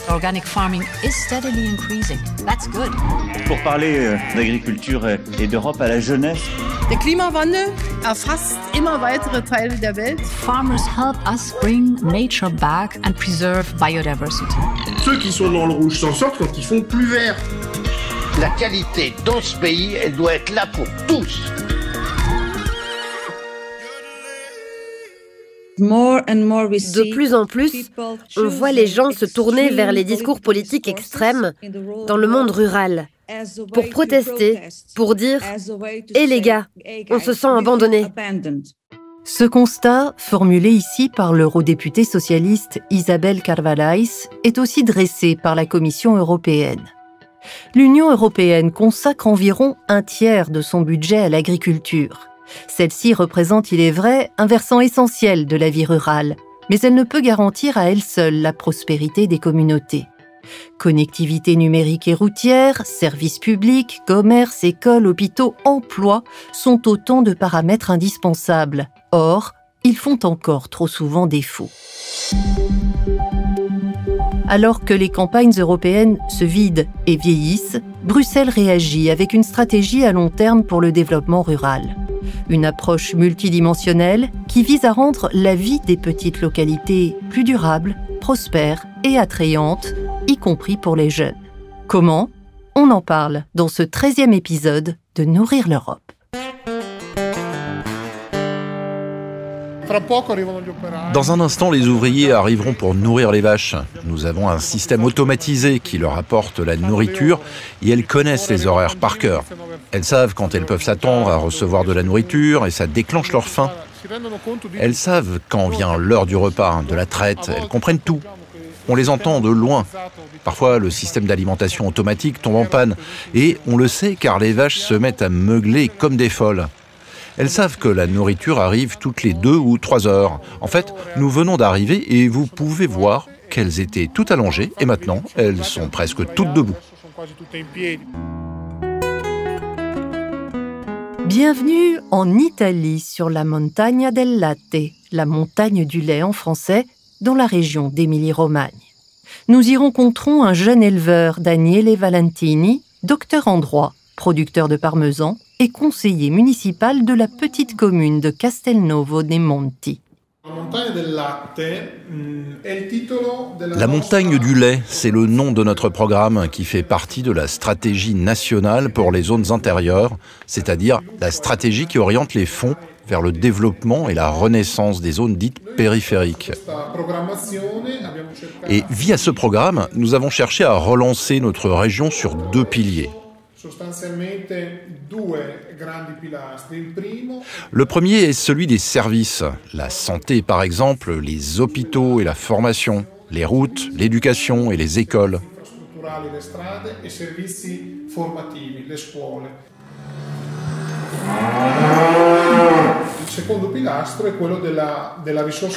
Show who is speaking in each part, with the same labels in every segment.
Speaker 1: Organic farming is steadily increasing. That's good.
Speaker 2: Pour parler d'agriculture et d'Europe à la jeunesse.
Speaker 3: Der Klimawandel erfasst immer weitere Teile der Welt.
Speaker 1: Farmers help us bring nature back and preserve biodiversity.
Speaker 4: Ceux qui sont dans le rouge s'en sortent quand ils font plus vert.
Speaker 5: La qualité dans ce pays, elle doit être là pour tous.
Speaker 6: De plus en plus, on voit les gens se tourner vers les discours politiques extrêmes dans le monde rural, pour protester, pour dire « Eh les gars, on se sent abandonnés ».
Speaker 7: Ce constat, formulé ici par l'eurodéputée socialiste Isabel Carvalhais, est aussi dressé par la Commission européenne. L'Union européenne consacre environ un tiers de son budget à l'agriculture. Celle-ci représente, il est vrai, un versant essentiel de la vie rurale, mais elle ne peut garantir à elle seule la prospérité des communautés. Connectivité numérique et routière, services publics, commerce, écoles, hôpitaux, emploi sont autant de paramètres indispensables. Or, ils font encore trop souvent défaut. Alors que les campagnes européennes se vident et vieillissent, Bruxelles réagit avec une stratégie à long terme pour le développement rural. Une approche multidimensionnelle qui vise à rendre la vie des petites localités plus durable, prospère et attrayante, y compris pour les jeunes. Comment ? On en parle dans ce 13e épisode de Nourrir l'Europe.
Speaker 8: Dans un instant, les ouvriers arriveront pour nourrir les vaches. Nous avons un système automatisé qui leur apporte la nourriture et elles connaissent les horaires par cœur. Elles savent quand elles peuvent s'attendre à recevoir de la nourriture et ça déclenche leur faim. Elles savent quand vient l'heure du repas, de la traite, elles comprennent tout. On les entend de loin. Parfois, le système d'alimentation automatique tombe en panne et on le sait car les vaches se mettent à meugler comme des folles. Elles savent que la nourriture arrive toutes les 2 ou 3 heures. En fait, nous venons d'arriver et vous pouvez voir qu'elles étaient toutes allongées et maintenant, elles sont presque toutes debout.
Speaker 7: Bienvenue en Italie sur la Montagna del Latte, la montagne du lait en français, dans la région d'Émilie-Romagne. Nous y rencontrons un jeune éleveur, Daniele Valentini, docteur en droit, producteur de parmesan et conseiller municipal de la petite commune de Castelnuovo dei Monti.
Speaker 8: La montagne du lait, c'est le nom de notre programme qui fait partie de la stratégie nationale pour les zones intérieures, c'est-à-dire la stratégie qui oriente les fonds vers le développement et la renaissance des zones dites périphériques. Et via ce programme, nous avons cherché à relancer notre région sur 2 piliers. Le premier est celui des services, la santé par exemple, les hôpitaux et la formation, les routes, l'éducation et les écoles.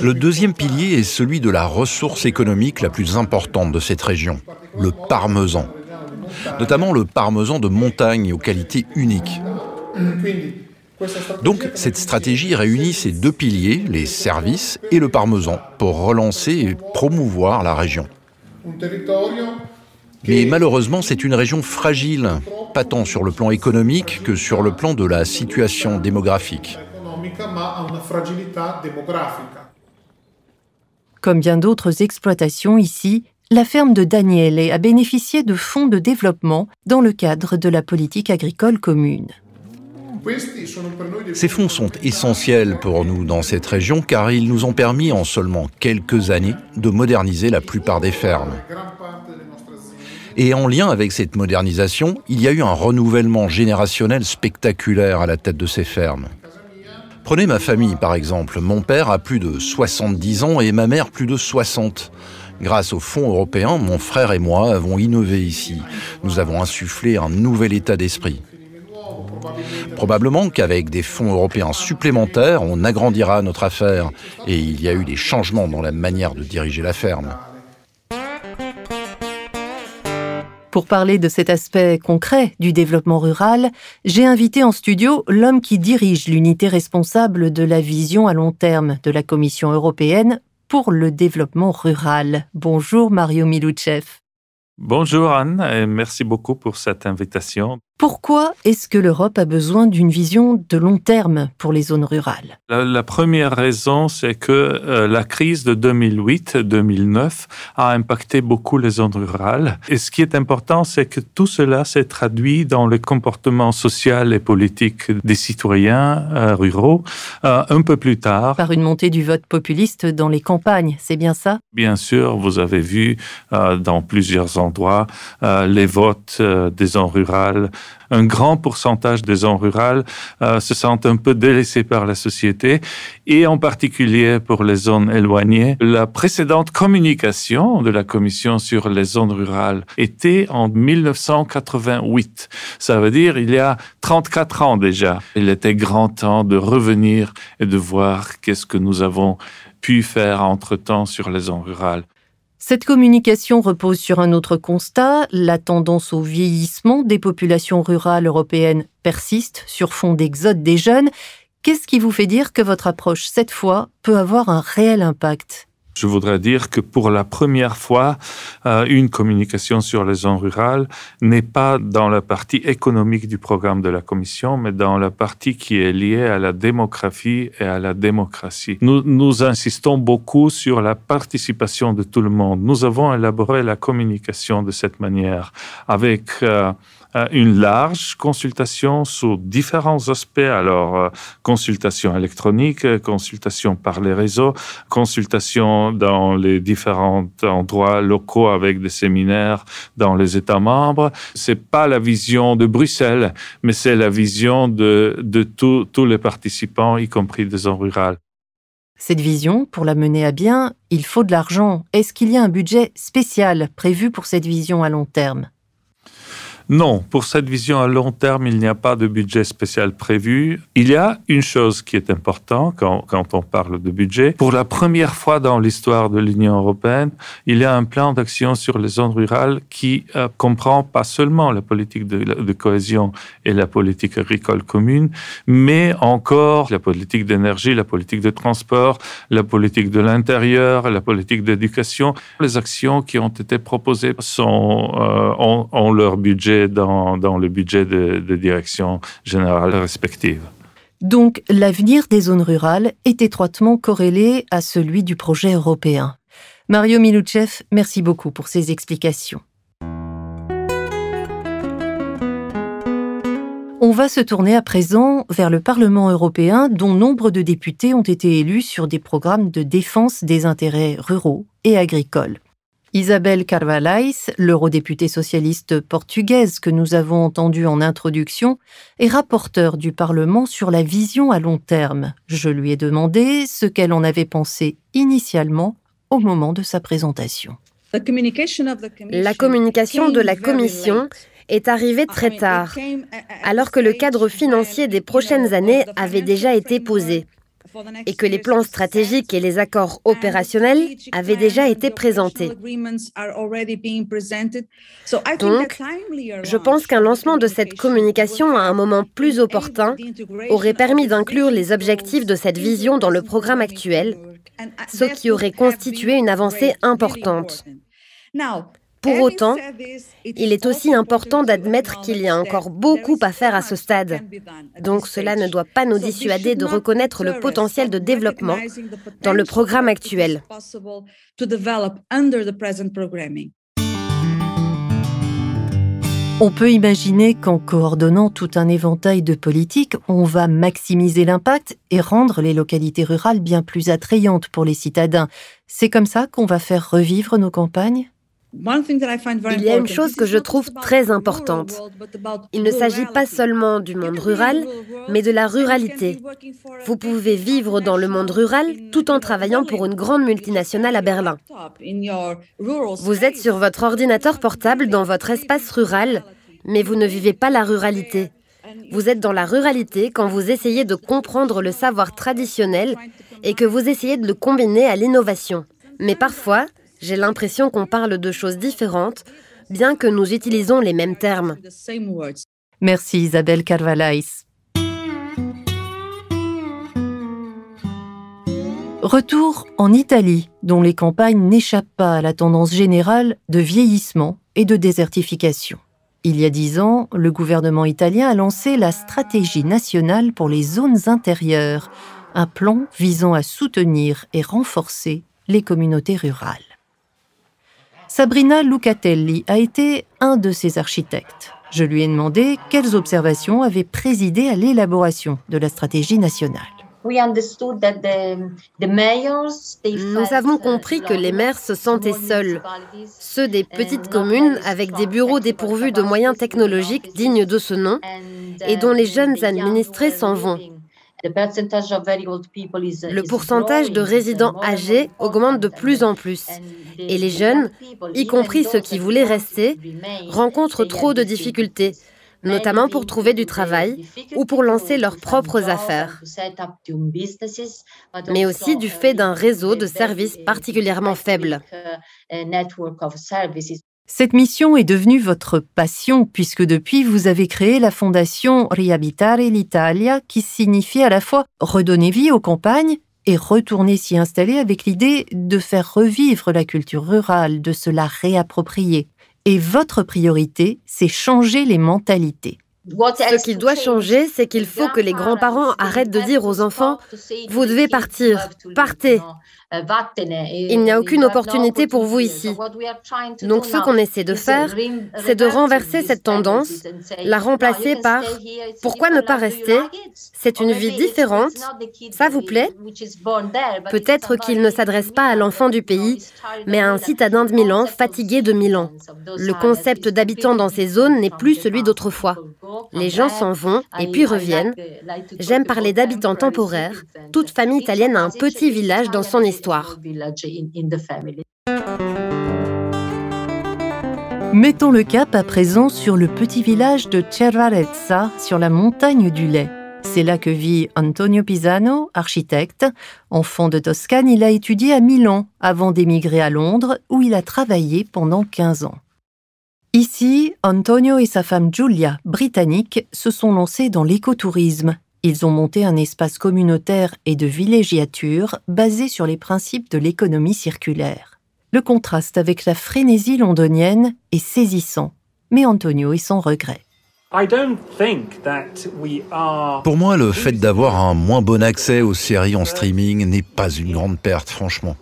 Speaker 8: Le deuxième pilier est celui de la ressource économique la plus importante de cette région, le parmesan. Notamment le parmesan de montagne aux qualités uniques. Donc, cette stratégie réunit ces 2 piliers, les services et le parmesan, pour relancer et promouvoir la région. Mais malheureusement, c'est une région fragile, pas tant sur le plan économique que sur le plan de la situation démographique.
Speaker 7: Comme bien d'autres exploitations ici, la ferme de Daniele a bénéficié de fonds de développement dans le cadre de la politique agricole commune.
Speaker 8: Ces fonds sont essentiels pour nous dans cette région car ils nous ont permis en seulement quelques années de moderniser la plupart des fermes. Et en lien avec cette modernisation, il y a eu un renouvellement générationnel spectaculaire à la tête de ces fermes. Prenez ma famille par exemple. Mon père a plus de 70 ans et ma mère plus de 60. Grâce aux fonds européens, mon frère et moi avons innové ici. Nous avons insufflé un nouvel état d'esprit. Probablement qu'avec des fonds européens supplémentaires, on agrandira notre affaire. Et il y a eu des changements dans la manière de diriger la ferme.
Speaker 7: Pour parler de cet aspect concret du développement rural, j'ai invité en studio l'homme qui dirige l'unité responsable de la vision à long terme de la Commission européenne pour le développement rural. Bonjour Mario Milouchev.
Speaker 9: Bonjour Anne, et merci beaucoup pour cette invitation.
Speaker 7: Pourquoi est-ce que l'Europe a besoin d'une vision de long terme pour les zones rurales ?
Speaker 9: La première raison, c'est que la crise de 2008-2009 a impacté beaucoup les zones rurales. Et ce qui est important, c'est que tout cela s'est traduit dans le comportement social et politique des citoyens ruraux un peu plus tard.
Speaker 7: Par une montée du vote populiste dans les campagnes, c'est bien ça ?
Speaker 9: Bien sûr, vous avez vu dans plusieurs endroits les votes des zones rurales. Un grand pourcentage des zones rurales se sentent un peu délaissés par la société et en particulier pour les zones éloignées. La précédente communication de la Commission sur les zones rurales était en 1988. Ça veut dire il y a 34 ans déjà. Il était grand temps de revenir et de voir qu'est-ce que nous avons pu faire entre-temps sur les zones rurales.
Speaker 7: Cette communication repose sur un autre constat. La tendance au vieillissement des populations rurales européennes persiste sur fond d'exode des jeunes. Qu'est-ce qui vous fait dire que votre approche, cette fois, peut avoir un réel impact ?
Speaker 9: Je voudrais dire que pour la première fois, une communication sur les zones rurales n'est pas dans la partie économique du programme de la Commission, mais dans la partie qui est liée à la démographie et à la démocratie. Nous insistons beaucoup sur la participation de tout le monde. Nous avons élaboré la communication de cette manière, avec une large consultation sur différents aspects. Alors, consultation électronique, consultation par les réseaux, consultation dans les différents endroits locaux avec des séminaires dans les États membres. C'est pas la vision de Bruxelles, mais c'est la vision de tous les participants, y compris des zones rurales.
Speaker 7: Cette vision, pour la mener à bien, il faut de l'argent. Est-ce qu'il y a un budget spécial prévu pour cette vision à long terme ?
Speaker 9: Non, pour cette vision à long terme, il n'y a pas de budget spécial prévu. Il y a une chose qui est importante quand on parle de budget. Pour la première fois dans l'histoire de l'Union européenne, il y a un plan d'action sur les zones rurales qui comprend pas seulement la politique de cohésion et la politique agricole commune, mais encore la politique d'énergie, la politique de transport, la politique de l'intérieur, la politique d'éducation. Les actions qui ont été proposées ont leur budget dans le budget de direction générale respective.
Speaker 7: Donc, l'avenir des zones rurales est étroitement corrélé à celui du projet européen. Mario Milouchev, merci beaucoup pour ces explications. On va se tourner à présent vers le Parlement européen, dont nombre de députés ont été élus sur des programmes de défense des intérêts ruraux et agricoles. Isabel Carvalhais, l'eurodéputée socialiste portugaise que nous avons entendue en introduction, est rapporteure du Parlement sur la vision à long terme. Je lui ai demandé ce qu'elle en avait pensé initialement au moment de sa présentation.
Speaker 6: La communication de la Commission est arrivée très tard, alors que le cadre financier des prochaines années avait déjà été posé et que les plans stratégiques et les accords opérationnels avaient déjà été présentés. Donc, je pense qu'un lancement de cette communication à un moment plus opportun aurait permis d'inclure les objectifs de cette vision dans le programme actuel, ce qui aurait constitué une avancée importante. Pour autant, il est aussi important d'admettre qu'il y a encore beaucoup à faire à ce stade. Donc cela ne doit pas nous dissuader de reconnaître le potentiel de développement dans le programme actuel.
Speaker 7: On peut imaginer qu'en coordonnant tout un éventail de politiques, on va maximiser l'impact et rendre les localités rurales bien plus attrayantes pour les citadins. C'est comme ça qu'on va faire revivre nos campagnes ?
Speaker 6: Il y a une chose que je trouve très importante. Il ne s'agit pas seulement du monde rural, mais de la ruralité. Vous pouvez vivre dans le monde rural tout en travaillant pour une grande multinationale à Berlin. Vous êtes sur votre ordinateur portable dans votre espace rural, mais vous ne vivez pas la ruralité. Vous êtes dans la ruralité quand vous essayez de comprendre le savoir traditionnel et que vous essayez de le combiner à l'innovation. Mais parfois, j'ai l'impression qu'on parle de choses différentes, bien que nous utilisons les mêmes termes.
Speaker 7: Merci Isabel Carvalhais. Retour en Italie, dont les campagnes n'échappent pas à la tendance générale de vieillissement et de désertification. Il y a 10 ans, le gouvernement italien a lancé la Stratégie nationale pour les zones intérieures, un plan visant à soutenir et renforcer les communautés rurales. Sabrina Lucatelli a été un de ces architectes. Je lui ai demandé quelles observations avaient présidé à l'élaboration de la stratégie nationale.
Speaker 6: Nous avons compris que les maires se sentaient seuls, ceux des petites communes avec des bureaux dépourvus de moyens technologiques dignes de ce nom et dont les jeunes administrés s'en vont. Le pourcentage de résidents âgés augmente de plus en plus et les jeunes, y compris ceux qui voulaient rester, rencontrent trop de difficultés, notamment pour trouver du travail ou pour lancer leurs propres affaires, mais aussi du fait d'un réseau de services particulièrement faible.
Speaker 7: Cette mission est devenue votre passion puisque depuis, vous avez créé la fondation Riabitare l'Italia qui signifie à la fois redonner vie aux campagnes et retourner s'y installer avec l'idée de faire revivre la culture rurale, de se la réapproprier. Et votre priorité, c'est changer les mentalités.
Speaker 6: Ce qui doit changer, c'est qu'il faut que les grands-parents arrêtent de dire aux enfants « Vous devez partir, partez ». Il n'y a aucune opportunité pour vous ici. Donc ce qu'on essaie de faire, c'est de renverser cette tendance, la remplacer par « Pourquoi ne pas rester ? C'est une vie différente. Ça vous plaît ?» Peut-être qu'il ne s'adresse pas à l'enfant du pays, mais à un citadin de Milan fatigué de Milan. Le concept d'habitant dans ces zones n'est plus celui d'autrefois. Les gens s'en vont et puis reviennent. J'aime parler d'habitants temporaires. Toute famille italienne a un petit village dans son histoire.
Speaker 7: Mettons le cap à présent sur le petit village de Cervarezza, sur la montagne du lait. C'est là que vit Antonio Pisano, architecte. Enfant de Toscane, il a étudié à Milan avant d'émigrer à Londres, où il a travaillé pendant 15 ans. Ici, Antonio et sa femme Giulia, britanniques, se sont lancés dans l'écotourisme. Ils ont monté un espace communautaire et de villégiature basé sur les principes de l'économie circulaire. Le contraste avec la frénésie londonienne est saisissant, mais Antonio est sans regret.
Speaker 8: Pour moi, le fait d'avoir un moins bon accès aux séries en streaming n'est pas une grande perte, franchement.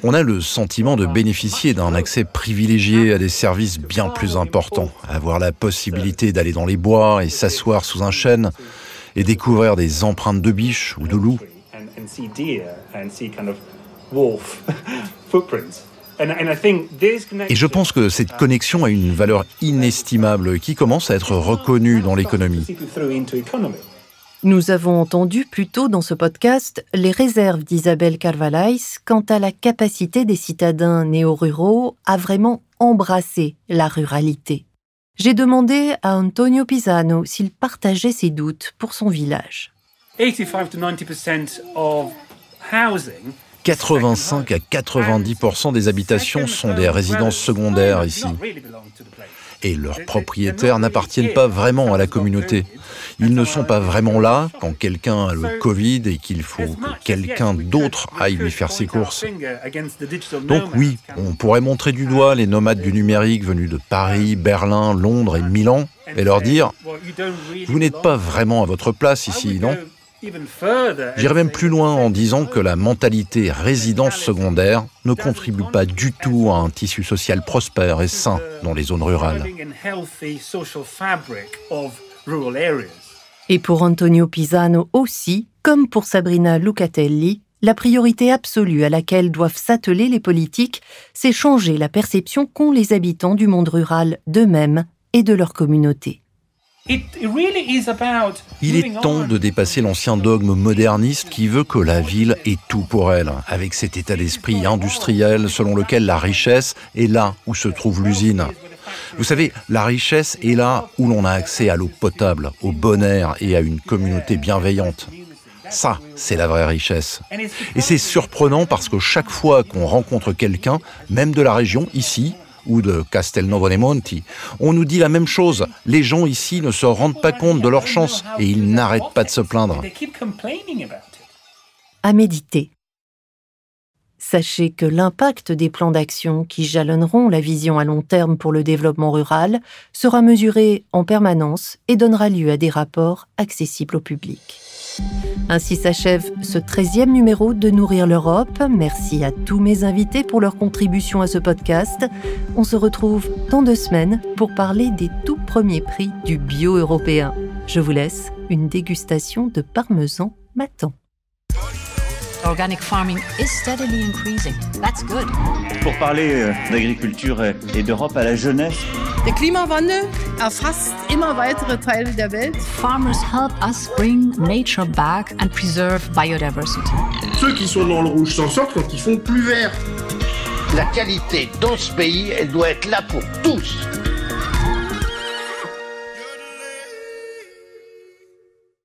Speaker 8: On a le sentiment de bénéficier d'un accès privilégié à des services bien plus importants. Avoir la possibilité d'aller dans les bois et s'asseoir sous un chêne et découvrir des empreintes de biches ou de loups. Et je pense que cette connexion a une valeur inestimable qui commence à être reconnue dans l'économie.
Speaker 7: Nous avons entendu plus tôt dans ce podcast les réserves d'Isabel Carvalhais quant à la capacité des citadins néo-ruraux à vraiment embrasser la ruralité. J'ai demandé à Antonio Pisano s'il partageait ses doutes pour son village.
Speaker 8: 85 à 90% des habitations sont des résidences secondaires ici. Et leurs propriétaires n'appartiennent pas vraiment à la communauté. Ils ne sont pas vraiment là quand quelqu'un a le Covid et qu'il faut que quelqu'un d'autre aille lui faire ses courses. Donc oui, on pourrait montrer du doigt les nomades du numérique venus de Paris, Berlin, Londres et Milan et leur dire « Vous n'êtes pas vraiment à votre place ici, non ?» J'irai même plus loin en disant que la mentalité résidence secondaire ne contribue pas du tout à un tissu social prospère et sain dans les zones rurales.
Speaker 7: Et pour Antonio Pisano aussi, comme pour Sabrina Lucatelli, la priorité absolue à laquelle doivent s'atteler les politiques, c'est changer la perception qu'ont les habitants du monde rural d'eux-mêmes et de leur communauté.
Speaker 8: Il est temps de dépasser l'ancien dogme moderniste qui veut que la ville est tout pour elle, avec cet état d'esprit industriel selon lequel la richesse est là où se trouve l'usine. Vous savez, la richesse est là où l'on a accès à l'eau potable, au bon air et à une communauté bienveillante. Ça, c'est la vraie richesse. Et c'est surprenant parce que chaque fois qu'on rencontre quelqu'un, même de la région, ici, ou de Castelnuovo dei Monti, on nous dit la même chose. Les gens ici ne se rendent pas compte de leur chance et ils n'arrêtent pas de se plaindre.
Speaker 7: à méditer. Sachez que l'impact des plans d'action qui jalonneront la vision à long terme pour le développement rural sera mesuré en permanence et donnera lieu à des rapports accessibles au public. Ainsi s'achève ce 13e numéro de Nourrir l'Europe. Merci à tous mes invités pour leur contribution à ce podcast. On se retrouve dans 2 semaines pour parler des tout premiers prix du bio européen. Je vous laisse une dégustation de parmesan matin.
Speaker 1: Organic farming is steadily increasing. That's good.
Speaker 2: Pour parler d'agriculture et d'Europe à la jeunesse.
Speaker 3: Der Klimawandel erfasst immer weitere Teile der Welt.
Speaker 1: Farmers help us bring nature back and preserve biodiversity.
Speaker 4: Ceux qui sont dans le rouge s'en sortent quand ils font plus vert.
Speaker 5: La qualité dans ce pays, elle doit être là pour tous.